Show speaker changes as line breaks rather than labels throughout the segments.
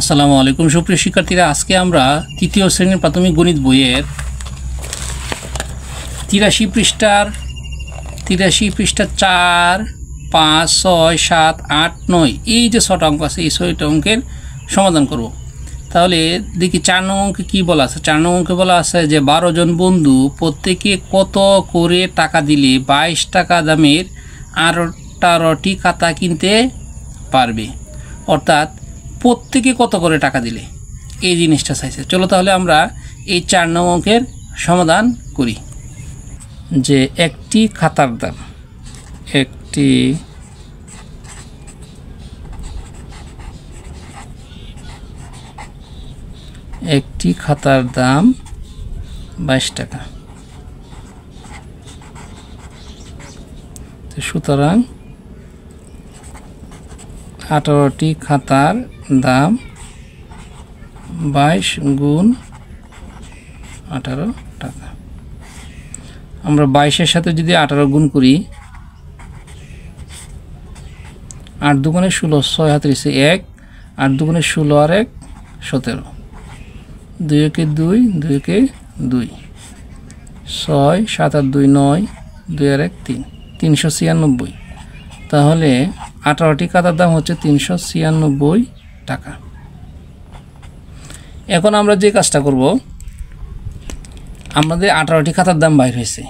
আসসালামু আলাইকুম সুপ্রিয় শিক্ষার্থীরা, আজকে আমরা তৃতীয় শ্রেণীর প্রাথমিক গণিত বইয়ের 83 পৃষ্ঠার 4, 5, 6, 7, 8, 9 এই যে 6টা অঙ্ক আছে, এই 6টা অঙ্কের সমাধান করব। তাহলে দেখি 4 নং অঙ্কে কী বলা আছে। 4 নং অঙ্কে বলা আছে যে 12 জন বন্ধু প্রত্যেকে কত করে টাকা দিলে 22 টাকা দামের 18টি খাতা কিনতে পারবে, অর্থাৎ প্রত্যেকে কত করে টাকা দিলে এই জিনিসটা চাইছে। চলো তাহলে আমরা এই 4 নং অঙ্কের সমাধান করি। যে একটি খাতার দাম, একটি খাতার দাম 22 টাকা। সুতরাং 18টি খাতার দাম 22 গুণ 18 টাকা। আমরা 22-এর সাথে যদি 18 গুণ করি, 8 দুগুণে 16, 6 হাতে 1, 8 দুগুণে 16 আর 1 17, 2 একে 2, 2 একে 2, 6, 7 আর 2 9, 2 আর 1 3, 396। তাহলে 18টি খাতার দাম হচ্ছে 396 টাকা। এখন আমরা যে কাজটা করব, আমাদের 18টি খাতার দাম বাইর হয়েছে।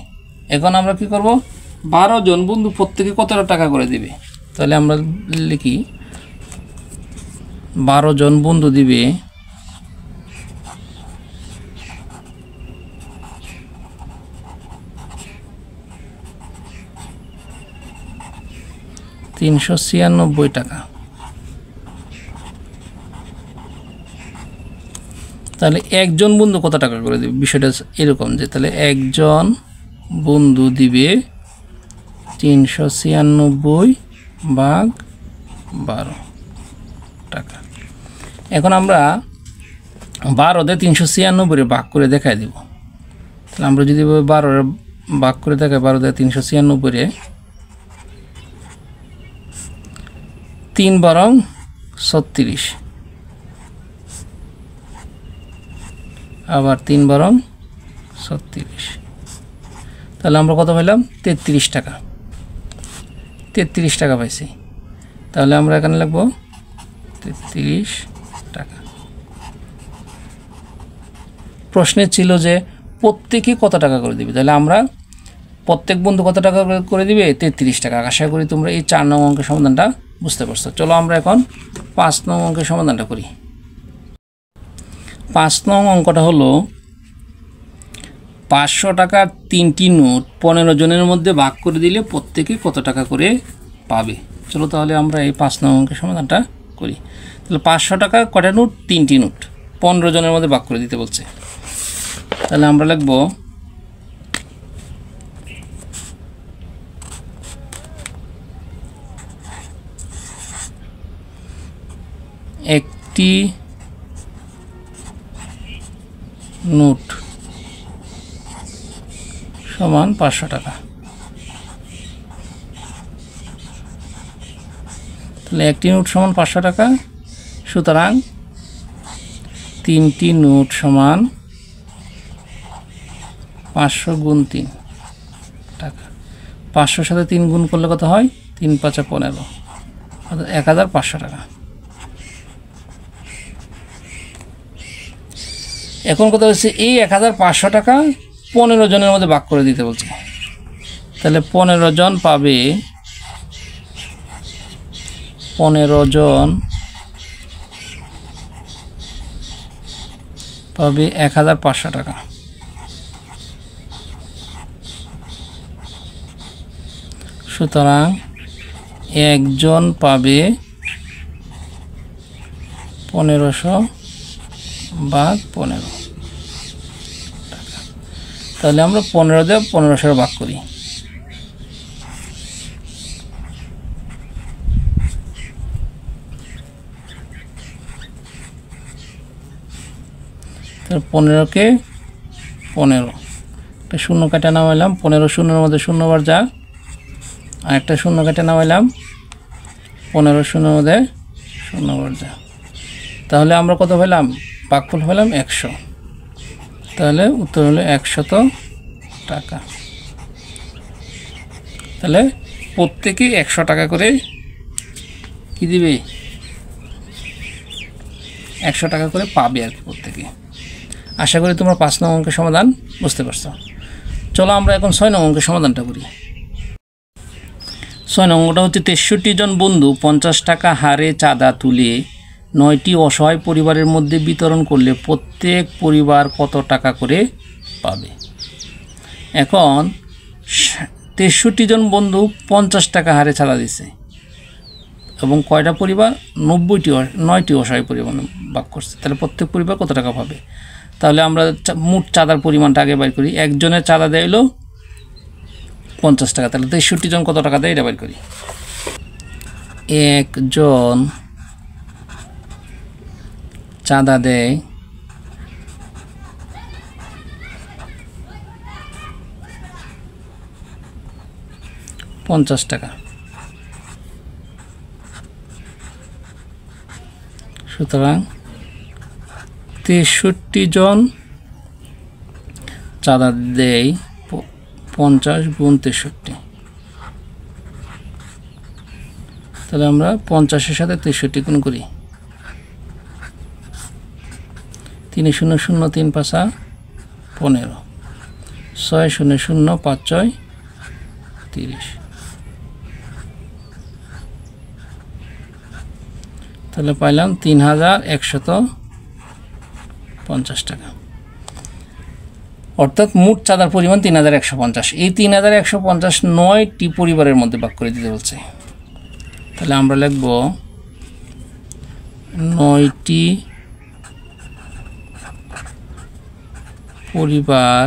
এখন আমরা কি করব, 12 জন বন্ধু প্রত্যেকে কত টাকা করে দিবে। তাহলে আমরা লিখি 12 জন বন্ধু দিবে 396 টাকা। তাহলে একজন বন্ধু কত টাকা করে দিবে, বিষয়টা এরকম যে তাহলে একজন বন্ধু দিবে 396 ভাগ 12 টাকা। এখন আমরা 12 দিয়ে 396 ভাগ করে দেখাই দিব। তাহলে আমরা যদি 12 ভাগ করে দেখাই, 12 দিয়ে 396, 3 বরং 36, আবার 3 বরং 36। তাহলে আমরা কত পাইলাম, 33 টাকা। 33 টাকা পাইছি। তাহলে আমরা এখানে লিখব 33 টাকা। প্রশ্নে ছিল যে প্রত্যেকে কত টাকা করে দিবে, তাহলে আমরা প্রত্যেক বন্ধু কত টাকা করে দিবে, 33 টাকা। আশা করি তোমরা এই 4 নং অঙ্কের সমাধানটা বুঝতে পারছো। চলো আমরা এখন 5 নং অঙ্কের সমাধানটা করি। 5 নং অঙ্কটা হলো 500 টাকার 3টি নোট 15 জনের মধ্যে ভাগ করে দিলে প্রত্যেকে কত টাকা করে পাবে। চলো তাহলে আমরা এই 5 নং অঙ্কের সমাধানটা করি। তাহলে 500 টাকা কটা নোট, 3টি নোট 15 জনের মধ্যে ভাগ করে দিতে বলছে। তাহলে আমরা লিখব একটি নোট সমান 500 টাকা। তাহলে একটি নোট সমান 500 টাকা। সুতরাং 3টি নোট সমান 500 গুণ 3 টাকা। 500 সাথে 3 গুণ করলে কত হয়, 3 × 5 = 15, অর্থাৎ 1500 টাকা। এখন কথা হচ্ছে এই 1500 টাকা 15 জনের মধ্যে ভাগ করে দিতে বলছে। তাহলে 15 জন পাবে 1500 টাকা। সুতরাং একজন পাবে 1500 ভাগ 15 টাকা। তাহলে আমরা 15 দিয়ে 1500 ভাগ করি। তাহলে 15কে 15, একটা শূন্য কাটা নামাইলাম, 15 শূন্যের মধ্যে 0 বার যা, আর একটা শূন্য কাটা নামাইলাম, 15 শূন্যের মধ্যে 0 বার যা। তাহলে আমরা কত পেলাম? ভাগফল পেলাম 100। তাহলে উত্তর হলো 100 টাকা। তাহলে প্রত্যেকে 100 টাকা করে কি দিবে? 100 টাকা করে পাবে আর কি প্রত্যেকে। আশা করি তোমরা 5 নং অঙ্কের সমাধান বুঝতে পারছো। চলো আমরা এখন 6 নং অঙ্কের সমাধানটা করি। 6 নং অঙ্কটা হচ্ছে 63 জন বন্ধু 50 টাকা হারে চাঁদা তুলে 9টি অসহায় পরিবারের মধ্যে বিতরণ করলে প্রত্যেক পরিবার কত টাকা করে পাবে? এখন 63 জন বন্ধু 50 টাকা হারে চাঁদা দিছে এবং কয়টা পরিবার? 9টি অসহায় পরিবার ভাগ করছে। তাহলে প্রত্যেক পরিবার কত টাকা পাবে? তাহলে আমরা মোট চাঁদার পরিমাণটা আগে বাইর করি। একজনের চাঁদা দেয় হলো 50 টাকা। তাহলে 63 জন কত টাকা দেয় এটা বাইর করি। একজন চাঁদা দেয় 50 টাকা। সুতরাং 63 জন চাঁদা দেয় 50 গুণ 63। তাহলে আমরা 50-এর সাথে 63 গুণ করি। 3 0 0 3 5 15 6 0 0 5 6 30। তাহলে পাইলাম 3150 টাকা। অর্থাৎ মোট চাঁদার পরিমাণ 3150। এই 3150 9টি পরিবারের মধ্যে ভাগ করে দিতে বলছে। তাহলে আমরা লিখব 9টি পরিবার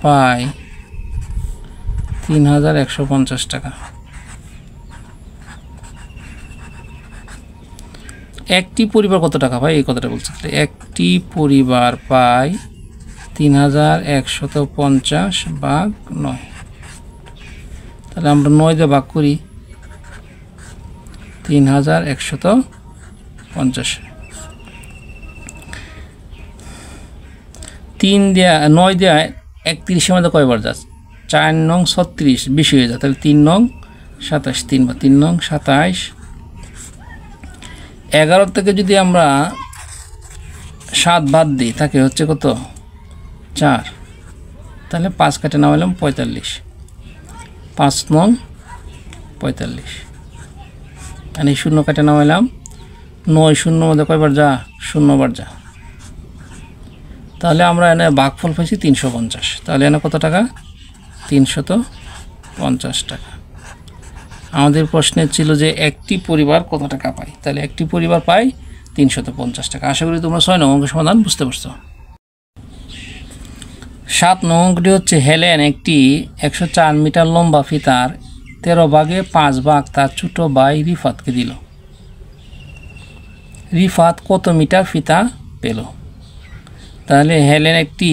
পায় 3150 টাকা। একটি পরিবার কত টাকা পায় এই কথাটা বলছে। একটি পরিবার পায় 3150 ভাগ 9। তাহলে আমরা 9 দিয়ে ভাগ করি 3150। 9 দিয়ে 31 মধ্যে কয়বার যাচ্ছে? 4 নং 36 20 হয়ে যায়। তাহলে 3 নং 27 3 বা 3 নং 27। 11 থেকে যদি আমরা 7 বাদ দিই তাকে হচ্ছে কত? 4। তাহলে 5 কাটে নামাইলাম 45। 5 নং 45। আর এই 0 কাটে নামাইলাম 9 0 মধ্যে কয়বার যা? 0 বার যা। তাহলে আমরা এনে ভাগফল পাইছি 350। তাহলে এনে কত টাকা? 350 টাকা। আমাদের প্রশ্নে ছিল যে একটি পরিবার কত টাকা পায়। তাহলে একটি পরিবার পায় 350 টাকা। আশা করি তোমরা 6 নং অঙ্কের সমাধান বুঝতে পারছো। 7 নং অঙ্কটি হচ্ছে হেলেন একটি 104 মিটার লম্বা ফিতার 13 ভাগে 5 ভাগ তার ছোট ভাই রিফাতকে দিল। রিফাত কত মিটার ফিতা পেল? তাহলে হেলেন একটি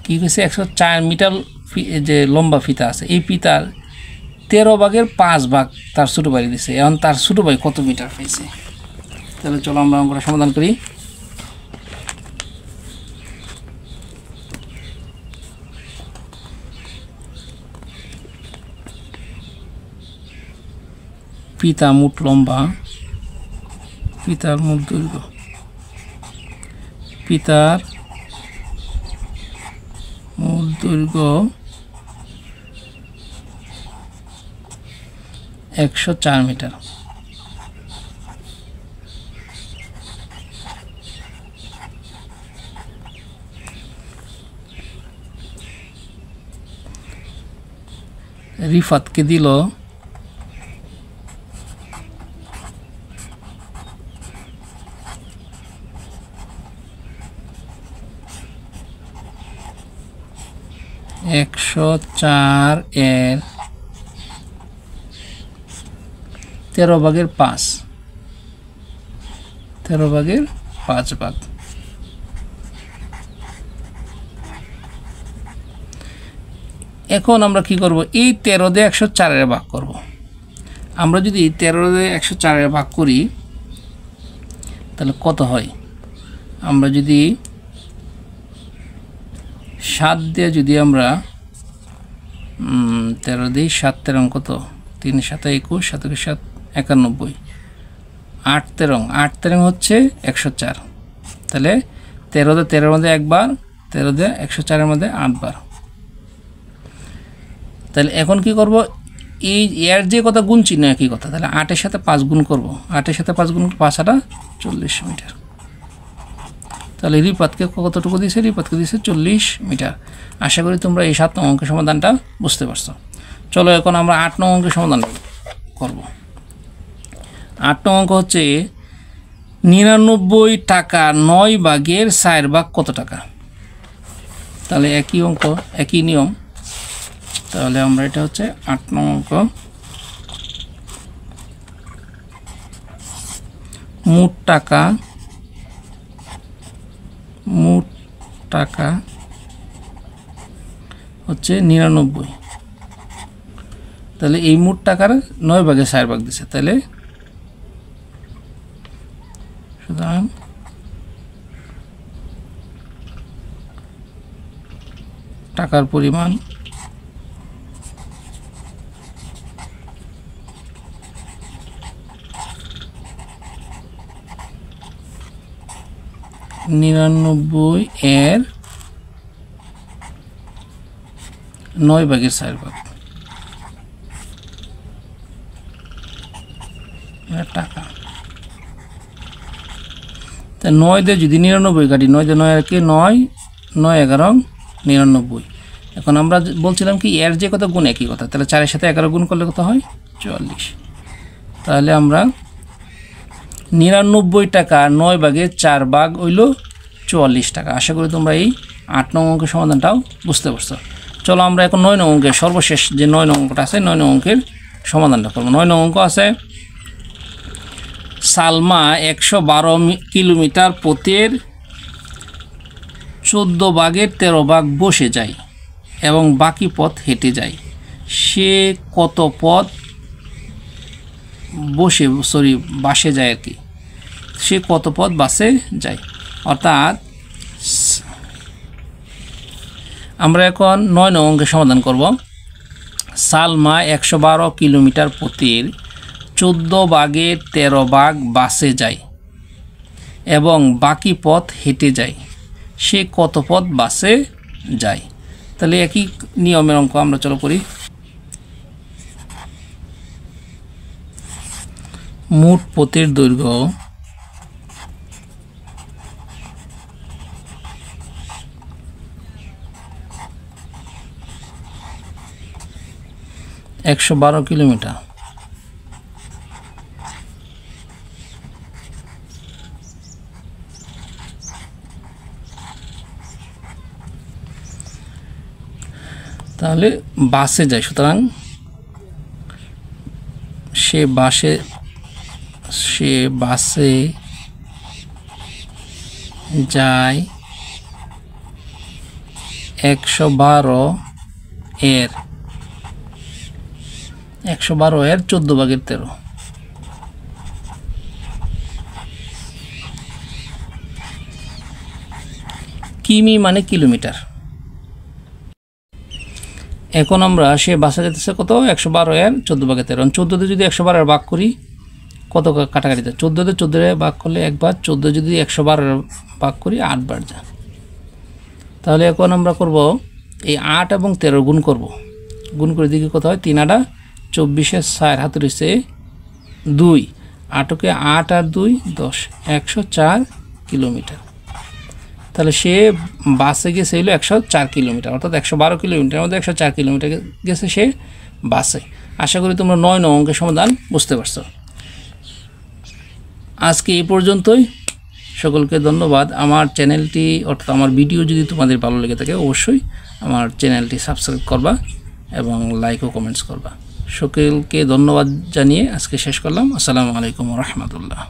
কি কইছে 104 মিটার যে লম্বা ফিতা আছে, এই ফিতার 13 ভাগের 5 ভাগ তার ছোট ভাই দিছে। এখন তার ছোট ভাই কত মিটার পেয়েছে? তাহলে চলো আমরা অঙ্কটা সমাধান করি। পিতা মোট লম্বা, পিতার মোট দৈর্ঘ্য, পিতার মোট দৈর্ঘ্য 104 মিটার। রিফাতকে দিল 104 এর 13 ভাগের 5, 13 ভাগের 5 ভাগ। এখন আমরা কি করব, এই 13 দিয়ে 104 ভাগ করব। আমরা যদি 13 দিয়ে 104 ভাগ করি তাহলে কত হয়? আমরা যদি 7 দিয়ে যদি আমরা 13 দিই, 7 13 কত, 3 7 21, 7 7 91, 8 13 হচ্ছে 104। তাহলে 13 দিয়ে 13 মধ্যে একবার, 13 দিয়ে 104 মধ্যে 8 বার। তাহলে এখন কি করব, এই এর যে কথা গুণ চিহ্ন একই কথা, তাহলে 8 এর সাথে 5 গুণ করব। 8 এর সাথে 5 গুণ 5 8 40 মিটার। তাহলে রিপাতকে কতটুকু দিয়েছে, রিপাতকে দিয়েছে 40 মিটার। আশা করি তোমরা এই 7 নং অঙ্কের সমাধানটা বুঝতে পারছো। চলো এখন আমরা 8 নং অঙ্কের সমাধান করব। 8 নং অঙ্ক হচ্ছে 99 টাকা 9 ভাগের 4 ভাগ কত টাকা? তাহলে একই অঙ্ক, একই নিয়ম। তাহলে আমরা এটা হচ্ছে 8 নং অঙ্ক। মোট টাকা হচ্ছে 99। তাহলে এই মোট টাকার 9 ভাগে 4 ভাগ দিছে। তাহলে সুতরাং টাকার পরিমাণ 99 এর 9 ভাগের 4 ভাগ টাকা। তা 9 দিয়ে যদি 99 কাটি, 9 দিয়ে 9 কে 9 9 11 99। এখন আমরা বলছিলাম কি এর যে কত গুণ একই কথা, তাহলে 4 এর সাথে 11 গুণ করলে কত হয়? 44। তাহলে আমরা 99 টাকা 9 ভাগে 4 ভাগ হইল 44 টাকা। আশা করি তোমরা এই 8 নং অঙ্কের সমাধানটাও বুঝতে পারছো। চলো আমরা এখন 9 নং অঙ্কের সর্বশেষ যে 9 নং অঙ্কটা আছে, 9 নং অঙ্কের সমাধানটা করব। 9 নং অঙ্ক আছে সালমা 112 কিলোমিটার পথের 14 ভাগের 13 ভাগ বসে যায় এবং বাকি পথ হেঁটে যায়। সে কত পথ বাসে যায় আর কি, সে কত পথ বাসে যায়। অর্থাৎ আমরা এখন 9 নং অঙ্কের সমাধান করব। সালমা 112 কিলোমিটার পথের 14 ভাগের 13 ভাগ বাসে যায় এবং বাকি পথ হেঁটে যায়। সে কত পথ বাসে যায়? তাহলে একই নিয়মের অঙ্ক আমরা চলো করি। মোট পথের দৈর্ঘ্য 112 কিলোমিটার। তাহলে বাসে যায়, সুতরাং সে বাসে যায় 112 এর 14 ভাগের 13। কিমি মানে কিলোমিটার। এখন আমরা সে বাসা যেতেছে কত, 112 এর 14 ভাগের 13। 14 দিয়ে যদি 112 এর ভাগ করি কত কাটাকাটি যায়? 14 দিয়ে 14 এর ভাগ করলে একবার, 14 যদি 112 এর ভাগ করি 8 বার যায়। তাহলে এখন আমরা করব এই 8 এবং 13 গুণ করব। গুণ করে দিকে কত হয়? 3 8 24 এর 4 হাতে রয়েছে 2, 8কে 8 আর 2 10, 104 কিলোমিটার। তাহলে সে বাসে গেছে হলো 104 কিলোমিটার, অর্থাৎ 112 কিলোমিটারের মধ্যে 104 কিলোমিটার গেছে সে বাসে। আশা করি তোমরা 9 নং অঙ্কের সমাধান বুঝতে পারছো। আজকে এই পর্যন্তই। সকলকে ধন্যবাদ। আমার চ্যানেলটি অর্থাৎ আমার ভিডিও যদি তোমাদের ভালো লেগে থাকে অবশ্যই আমার চ্যানেলটি সাবস্ক্রাইব করবা এবং লাইক ও কমেন্টস করবা। সকলকে ধন্যবাদ জানিয়ে আজকে শেষ করলাম। আসসালামু আলাইকুম ওয়া রাহমাতুল্লাহ।